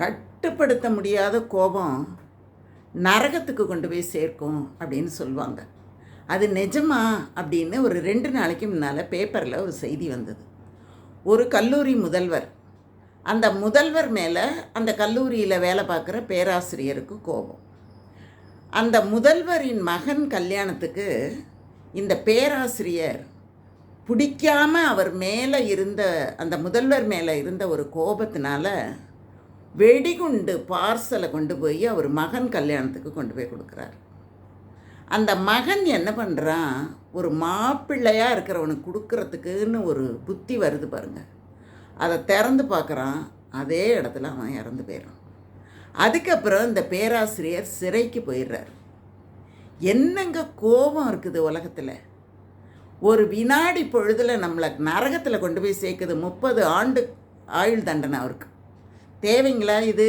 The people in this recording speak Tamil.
கட்டுப்படுத்த முடியாத கோபம் நரகத்துக்கு கொண்டு போய் சேர்க்கும் அப்படின்னு சொல்லுவாங்க. அது நிஜமா அப்படின்னு ஒரு 2 நாளைக்கு முன்னால் பேப்பரில் ஒரு செய்தி வந்தது. ஒரு கல்லூரி முதல்வர், அந்த முதல்வர் மேலே அந்த கல்லூரியில் வேலை பார்க்குற பேராசிரியருக்கு கோபம். அந்த முதல்வரின் மகன் கல்யாணத்துக்கு இந்த பேராசிரியர் பிடிக்காமல் அவர் மேலே இருந்த அந்த முதல்வர் மேலே இருந்த ஒரு கோபத்தினால வெடிகுண்டு பார்சலை கொண்டு போய் அவர் மகன் கல்யாணத்துக்கு கொண்டு போய் கொடுக்குறார். அந்த மகன் என்ன பண்ணுறான், ஒரு மாப்பிள்ளையாக இருக்கிறவனுக்கு கொடுக்கறதுக்குன்னு ஒரு புத்தி வருது பாருங்கள், அதை திறந்து பார்க்குறான். அதே இடத்துல அவன் இறந்து போயிடுறான். அதுக்கப்புறம் இந்த பேராசிரியர் சிறைக்கு போயிடுறார். என்னங்க கோபம் இருக்குது உலகத்தில்! ஒரு வினாடி பொழுதில் நம்மளை நரகத்தில் கொண்டு போய் சேர்க்குது. 30 ஆண்டு ஆயுள் தண்டனை அவருக்கு. தேவைங்களா இது?